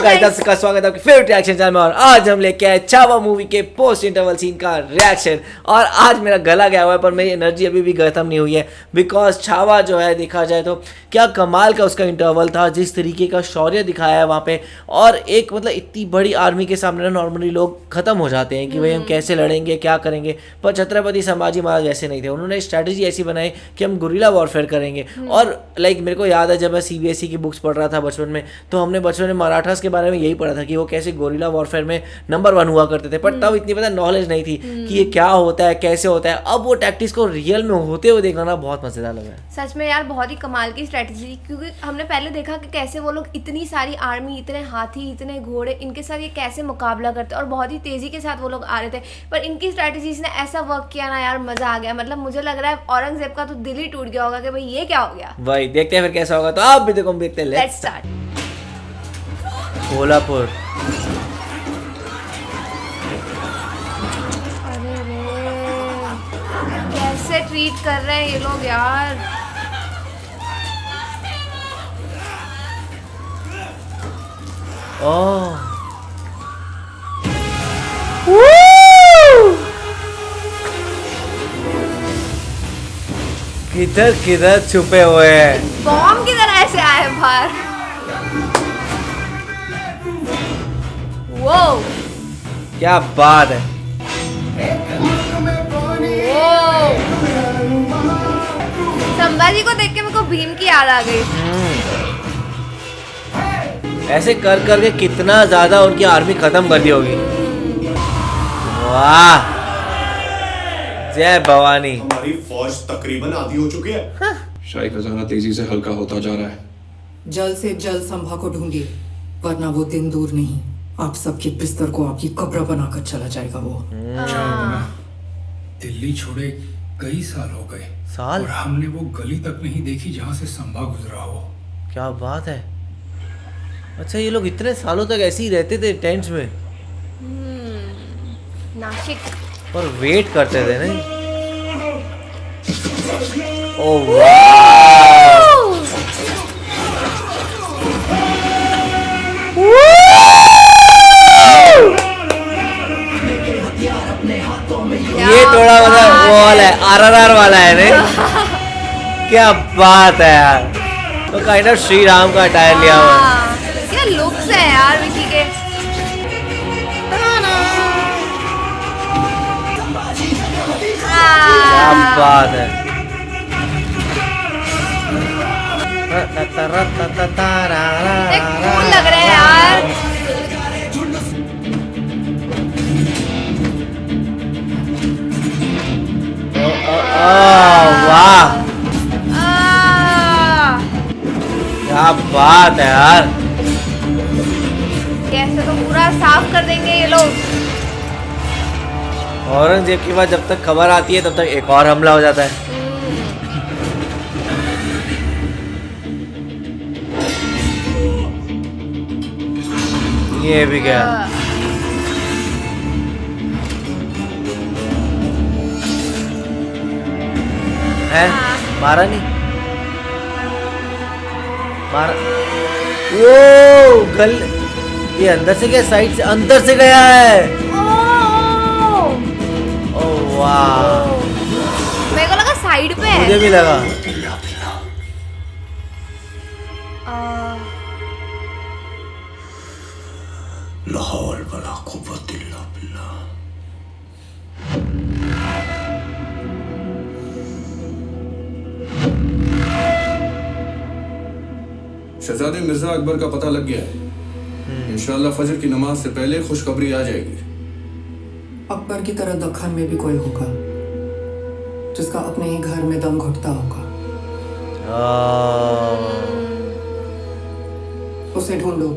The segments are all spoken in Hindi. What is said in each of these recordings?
गाइस का स्वागत है आपके फेवरेट रिएक्शन चैनल में। और आज हम लेके आए छावा मूवी के पोस्ट इंटरवल सीन का रिएक्शन। और आज मेरा गला गया हुआ है पर मेरी एनर्जी अभी भी खत्म नहीं हुई है, बिकॉज छावा जो है देखा जाए तो क्या कमाल का उसका इंटरवल था, जिस तरीके का शौर्य दिखाया है वहाँ पे। और एक मतलब इतनी बड़ी आर्मी के सामने ना नॉर्मली लोग खत्म हो जाते हैं कि भाई हम कैसे लड़ेंगे क्या करेंगे, पर छत्रपति संभाजी महाराज वैसे नहीं थे। उन्होंने स्ट्रैटेजी ऐसी बनाई कि हम गुरिल्ला वॉरफेयर करेंगे। और लाइक मेरे को याद है जब मैं सीबीएसई की बुक्स पढ़ रहा था बचपन में, तो हमने बचपन में मराठास के बारे में यही पढ़ा था कि वो कैसे गोरिल्ला वॉरफेयर में नंबर 1 हुआ करते थे। पर तब इतनी पता नॉलेज नहीं थी कि ये क्या होता है कैसे होता है। अब वो टैक्टिक्स को रियल में होते हुए देखना ना बहुत मजेदार लगा। सच में यार बहुत ही कमाल की स्ट्रेटजी, क्योंकि हमने पहले देखा कि कैसे वो लोग इतनी सारी आर्मी, इतने हाथी, इतने घोड़े, इनके साथ ये कैसे मुकाबला करते और बहुत ही तेजी के साथ वो लोग आ रहे थे। पर इनकी स्ट्रेटजीज ने ऐसा वर्क किया ना यार, मजा आ गया। मतलब मुझे लग रहा है औरंगजेब का तो दिल ही टूट गया होगा कि भाई ये क्या हो गया। भाई देखते हैं फिर कैसा होगा, तो आप भी देखो, हम देखते हैं। Let's start. कोल्हापुर। अरे रे, कैसे ट्रीट कर रहे हैं ये लोग यार। ओह किधर किधर छुपे हुए हैं, बॉम्ब की तरह ऐसे आए बाहर। वो क्या बात है। संभाजी को देख के मेरे को भीम की याद आ गई। ऐसे कर करके कितना ज्यादा उनकी आर्मी खत्म कर दी होगी। वाह, जय भवानी। हमारी फौज तकरीबन आधी हो चुकी है। शाही खजाना तेजी से हल्का होता जा रहा है। जल्द से जल्द संभा को ढूंढिए, वरना वो दिन दूर नहीं, आप सबके बिस्तर को आपकी कब्र बनाकर चला जाएगा वो। दिल्ली छोड़े कई साल हो गए साल? और हमने वो गली तक नहीं देखी जहाँ से संभा गुजरा हो। क्या बात है। अच्छा, ये लोग इतने सालों तक ऐसे ही रहते थे टेंट्स में नासिक और वेट करते थे नहीं। ओह वाह, ये थोड़ा मतलब वो वाला है, आरआरआर वाला है नहीं। क्या बात है यार, तो काइंड ऑफ श्री राम का अटायर लिया हुआ है। क्या लुक्स है यार विकी के। क्या बात है। कूल लग रहे हैं यार। वाह, क्या बात है यार। कैसे तो पूरा साफ कर देंगे ये लोग। औरंगजेब के बाद जब तक खबर आती है तब तक एक और हमला हो जाता है। ये भी गया। है मारा नहीं, मारा। वो गल, ये अंदर से गया, साइड से अंदर से गया है। ओह वाह, मेरे को लगा साइड पे है। मुझे भी लगा। लाहौल वला कुव्वत इल्ला बिल्लाह। शहजादे मिर्जा अकबर का पता लग गया है। इंशाल्लाह फजर की नमाज से पहले खुशखबरी आ जाएगी। अकबर की तरह दक्खन में भी कोई होगा जिसका अपने ही घर में दम घुटता होगा। उसे ढूंढो।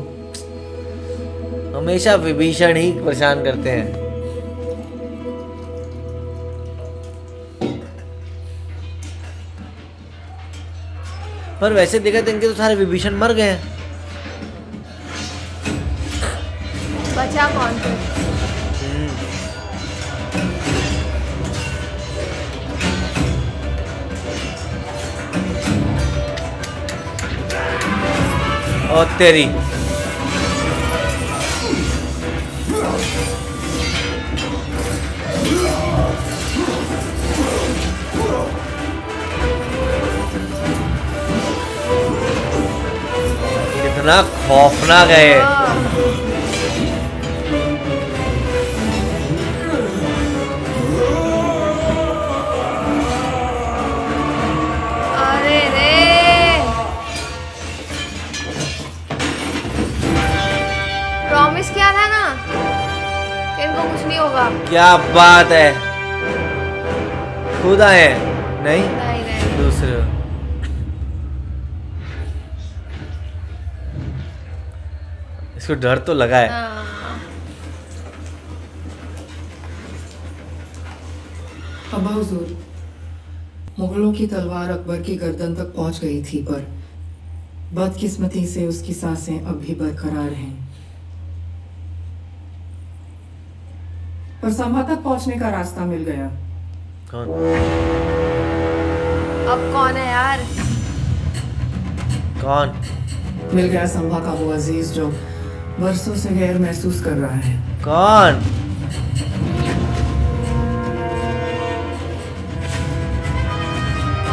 हमेशा विभीषण ही परेशान करते हैं। पर वैसे देखा तो इनके तो सारे विभीषण मर गए हैं। बचा कौन थे? और तेरी खतरनाक है ये। अरे रे, प्रॉमिस किया था ना कि इनको कुछ नहीं होगा। क्या बात है, खुद आए हैं? नहीं, नहीं नहीं, दूसरे। इसको डर तो लगा है। हाँ। अब्बा हुजूर, मुगलों की तलवार अकबर की गर्दन तक पहुंच गई थी, पर बदकिस्मती से उसकी सांसें अब भी बरकरार हैं। पर संभा तक पहुंचने का रास्ता मिल गया। कौन? अब कौन है यार? कौन? मिल गया संभा का वो अजीज जो बरसों से गैर महसूस कर रहा है। कौन?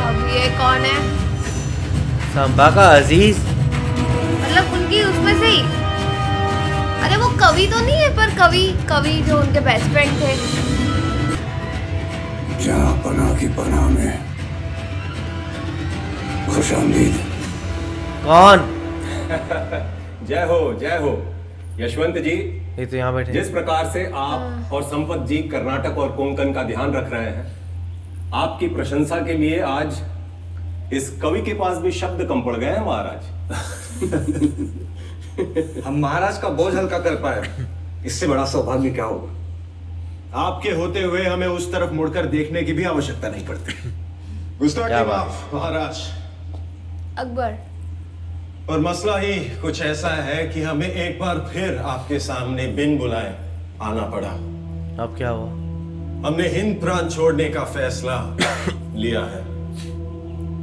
अब ये कौन है? संभा का अजीज? मतलब उनकी उसमें से ही? अरे वो कवि तो नहीं है, पर कवि जो उनके बेस्ट फ्रेंड थे। जहाँ पनाह की पनाह में खुशामदीद। कौन? जय हो यशवंत जी। ये तो यहाँ बैठे। जिस प्रकार से आप और संपत जी कर्नाटक और कोंकण का ध्यान रख रहे हैं, आपकी प्रशंसा के लिए आज इस कवि के पास भी शब्द कम पड़ गए हैं महाराज। हम महाराज का बोझ हल्का कर पाए, इससे बड़ा सौभाग्य क्या होगा। आपके होते हुए हमें उस तरफ मुड़कर देखने की भी आवश्यकता नहीं पड़ती। क्या बात? माफ महाराज। अकबर, और मसला ही कुछ ऐसा है कि हमें एक बार फिर आपके सामने बिन बुलाए आना पड़ा। अब क्या हुआ? हमने हिंद प्रांत छोड़ने का फैसला लिया है।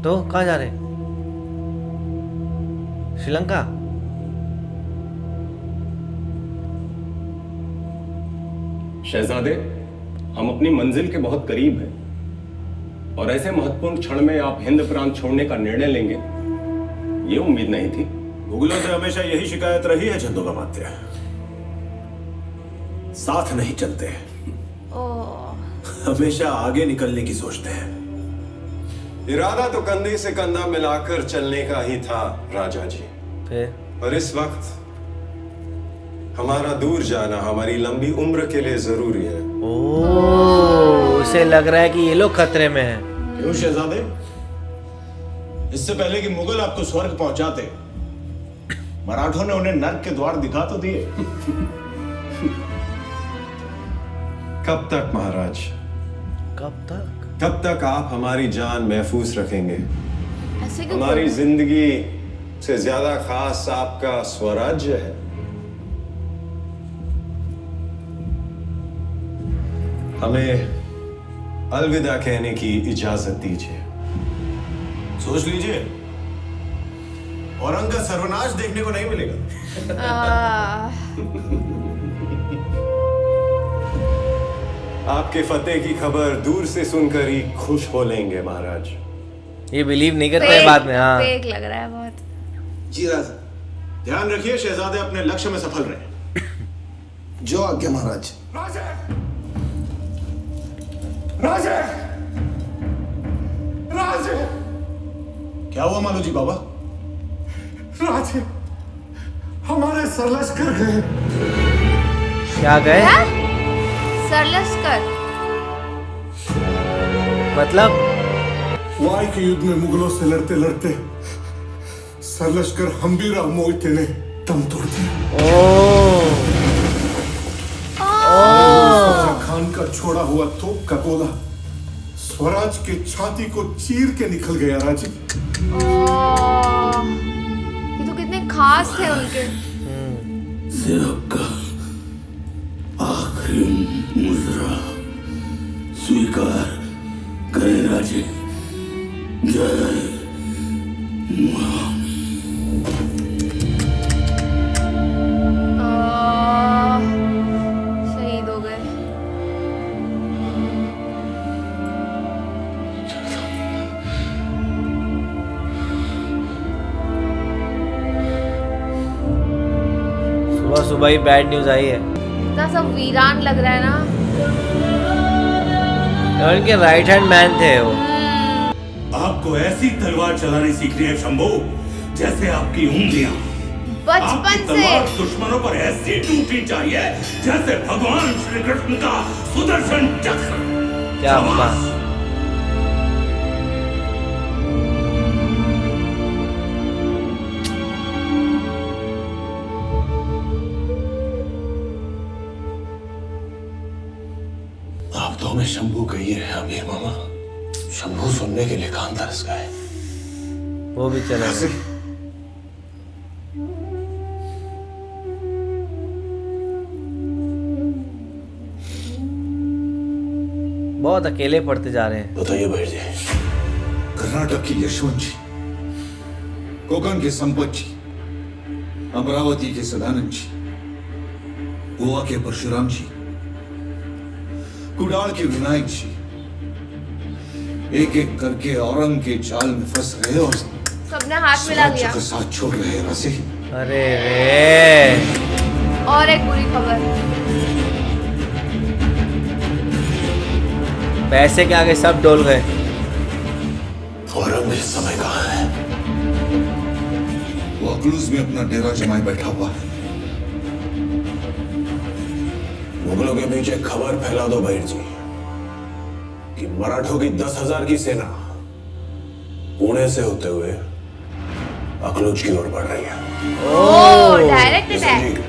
तो कहाँ जा रहे? श्रीलंका? शहजादे, हम अपनी मंजिल के बहुत करीब हैं और ऐसे महत्वपूर्ण क्षण में आप हिंद प्रांत छोड़ने का निर्णय लेंगे, ये उम्मीद नहीं थी। मुगलों से हमेशा यही शिकायत रही है चंदोपाध्याय, साथ नहीं चलते, हमेशा आगे निकलने की सोचते हैं। इरादा तो कंधे से कंधा मिलाकर चलने का ही था राजा जी, फिर? पर इस वक्त हमारा दूर जाना हमारी लंबी उम्र के लिए जरूरी है। ओह, उसे लग रहा है कि ये लोग खतरे में हैं। क्यों शहजादे? इससे पहले कि मुगल आपको स्वर्ग पहुंचाते, मराठों ने उन्हें नर्क के द्वार दिखा तो दिए। कब तक महाराज? कब तक? कब तक आप हमारी जान महफूज रखेंगे? ऐसे क्यों हमारी बोल रहे? जिंदगी से ज्यादा खास आपका स्वराज्य है। हमें अलविदा कहने की इजाजत दीजिए। सोच लीजिए, औरंग का सर्वनाश देखने को नहीं मिलेगा। आपके फतेह की खबर दूर से सुनकर ही खुश हो लेंगे महाराज। ये बिलीव नहीं करते हैं बाद में। हाँ, फेक लग रहा है बहुत। जी राजा, ध्यान रखिए शहजादे अपने लक्ष्य में सफल रहे। जो आज्ञा महाराज। राजे! राजे! राजे! क्या हुआ मालो जी बाबा? राजे, हमारे सरलश्कर गए। क्या गए? सरलश्कर मतलब? वाई के युद्ध में मुगलों से लड़ते लड़ते सरलश्कर हम्बीरा मोहिते ने दम तोड़ दिया। शाह खान का छोड़ा हुआ तोप का गोला स्वराज के छाती को चीर के निकल गया राजे। ये तो कितने खास थे उनके। सेवक का आखिरी मुजरा स्वीकार करे राजे। जय शहीद हो गए। सुबह सुबह ही बैड न्यूज आई है। इतना सब वीरान लग रहा है ना। और इनके राइट हैंड मैन थे वो। आपको ऐसी तलवार चलानी सीखनी है शंभू, जैसे आपकी उंगलियां। बचपन आपकी से तलवार दुश्मनों पर ऐसी टूटनी चाहिए जैसे भगवान श्री कृष्ण का सुदर्शन चक्र। क्या बात। आप तो हमें शंभू कहिए अमीर मामा। शंभू सुनने के लिए कान तरस गए। वो भी चला गया। बहुत अकेले पड़ते जा रहे हैं। बताइए भाई जी। कर्नाटक की यशवंत जी, कोकण के संपत जी, अमरावती के सदानंद जी, गोवा के परशुराम जी, कुडाल के विनायक जी, एक एक करके औरंग के जाल में फंस रहे और सबने हाथ मिला लिया। के साथ छोड़ रहे राशि। अरे रे। और एक बुरी खबर, पैसे के आगे सब डोल गए। औरंग इस समय कहाँ है? वो अकलूज में अपना डेरा जमाए बैठा हुआ है। मुगलों के बीच एक खबर फैला दो भैर जी कि मराठों की 10,000 की सेना पुणे से होते हुए अकलूज की ओर बढ़ रही है। ओह डायरेक्ट अटैक।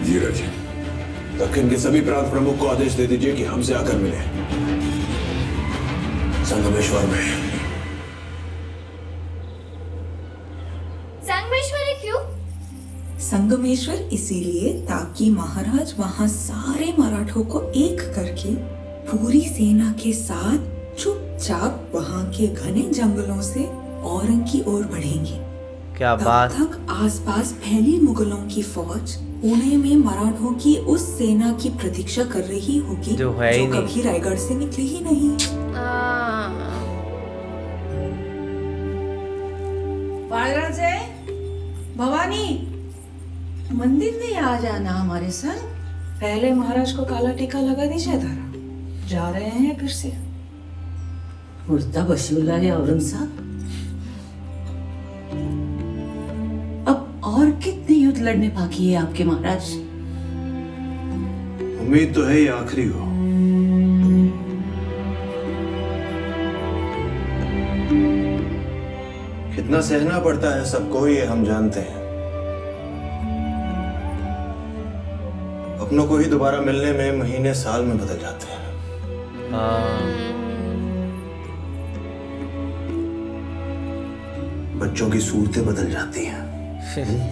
जी राजी। दक्षिण के सभी प्रांत प्रमुख को आदेश दे दीजिए कि हमसे आकर मिले संगमेश्वर में। संगमेश्वर क्यों? संगमेश्वर इसीलिए ताकि महाराज वहाँ सारे मराठों को एक करके पूरी सेना के साथ चुपचाप वहाँ के घने जंगलों से औरंग की ओर बढ़ेंगे। क्या तब बात। तक आसपास फैली मुगलों की फौज पुणे में मराठों की उस सेना की प्रतीक्षा कर रही होगी जो है ही नहीं। कभी रायगढ़ से निकली ही नहीं। महाराजे, भवानी, मंदिर में आ जाना हमारे संग। पहले महाराज को काला टीका लगा दीजिए तारा। जा रहे हैं फिर से। मुर्दा बशीउल्लाह है औरंग साहब। अब और कितने युद्ध लड़ने बाकी है आपके महाराज? उम्मीद तो है ये आखिरी हो। कितना सहना पड़ता है सबको ये हम जानते हैं। अपनों को ही दोबारा मिलने में महीने साल में बदल जाते हैं। बच्चों की सूरतें बदल जाती हैं।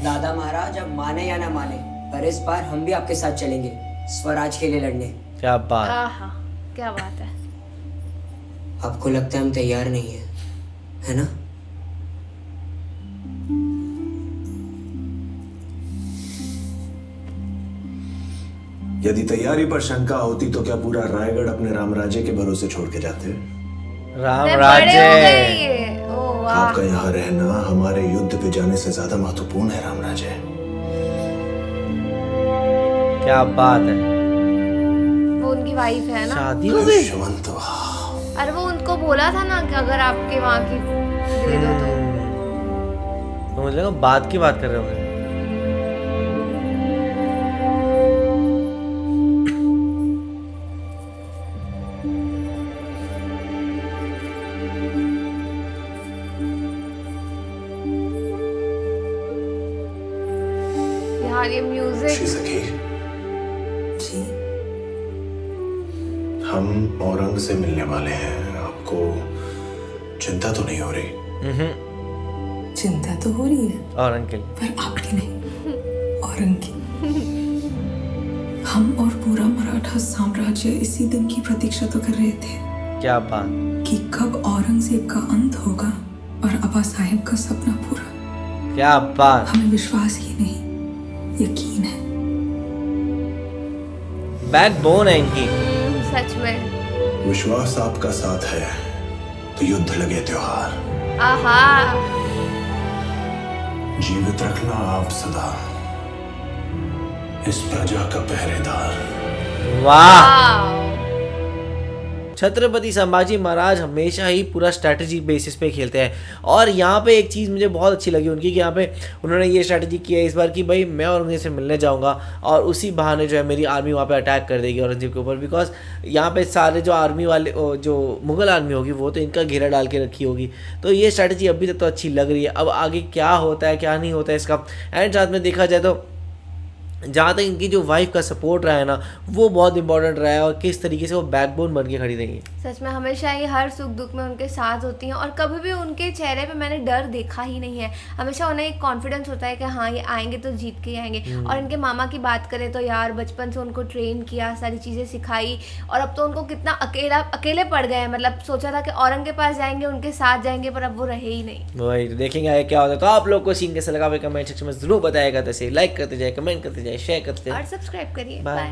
दादा महाराज अब माने या ना माने, पर इस बार हम भी आपके साथ चलेंगे स्वराज के लिए लड़ने। क्या बात। आहा, क्या बात है। आपको लगता है हम तैयार नहीं है ना? यदि तैयारी पर शंका होती तो क्या पूरा रायगढ़ अपने रामराजे के भरोसे छोड़ के जाते? रामराजे। आपका यहाँ रहना हमारे युद्ध पे जाने से ज्यादा महत्वपूर्ण है रामराजे। क्या बात है। वो उनकी वाइफ है ना। शादी हो गई। अरे वो उनको बोला था ना कि अगर आपके वहाँ की दे दो तो मुझे लगा बात की बात कर रहे होंगे। यार ये म्यूजिक। जी। हम औरंग से मिलने वाले हैं। आपको चिंता तो नहीं हो रही? चिंता तो हो रही है औरंग के लिए, पर आपकी नहीं, औरंग की। हम और पूरा मराठा साम्राज्य इसी दिन की प्रतीक्षा तो कर रहे थे। क्या बात। कि कब औरंगजेब का अंत होगा और अब्बा साहिब का सपना पूरा। क्या बात। हमें विश्वास ही नहीं, यकीन है। बैकबोन है इनकी। सच में। विश्वास आपका साथ है तो युद्ध लगे त्योहार। आहा। जीवित रखना आप सदा। इस प्रजा का पहरेदार। वाह। छत्रपति संभाजी महाराज हमेशा ही पूरा स्ट्रैटेजी बेसिस पे खेलते हैं और यहाँ पे एक चीज़ मुझे बहुत अच्छी लगी उनकी कि यहाँ पे उन्होंने ये स्ट्रैटेजी की है इस बार कि भाई मैं औरंगजेब से मिलने जाऊँगा और उसी बहाने जो है मेरी आर्मी वहाँ पे अटैक कर देगी औरंगजेब के ऊपर, बिकॉज यहाँ पे सारे जो आर्मी वाले जो मुगल आर्मी होगी वो तो इनका घेरा डाल के रखी होगी। तो ये स्ट्रैटेजी अभी तक तो अच्छी लग रही है, अब आगे क्या होता है क्या नहीं होता है इसका। एंड साथ में देखा जाए तो जहाँ तक इनकी जो वाइफ का सपोर्ट रहा है ना वो बहुत इंपॉर्टेंट रहा है और किस तरीके से वो बैकबोन बन के खड़ी रही है। सच में हमेशा ही हर सुख दुख में उनके साथ होती हैं और कभी भी उनके चेहरे पे मैंने डर देखा ही नहीं है। हमेशा उन्हें एक कॉन्फिडेंस होता है कि हाँ ये आएंगे तो जीत के ही आएंगे। और इनके मामा की बात करें तो यार बचपन से उनको ट्रेन किया, सारी चीज़ें सिखाई और अब तो उनको कितना अकेले पड़ गए हैं। मतलब सोचा था कि औरंग के पास जाएंगे, उनके साथ जाएंगे, पर अब वो रहे ही नहीं। वही देखेंगे आगे क्या होता है। तो आप लोग को सीन कैसा लगा कमेंट सेक्शन में जरूर बताएगा। जैसे लाइक करते जाए, कमेंट करते जाए, शेयर करते जाए और सब्सक्राइब करिए। बाय।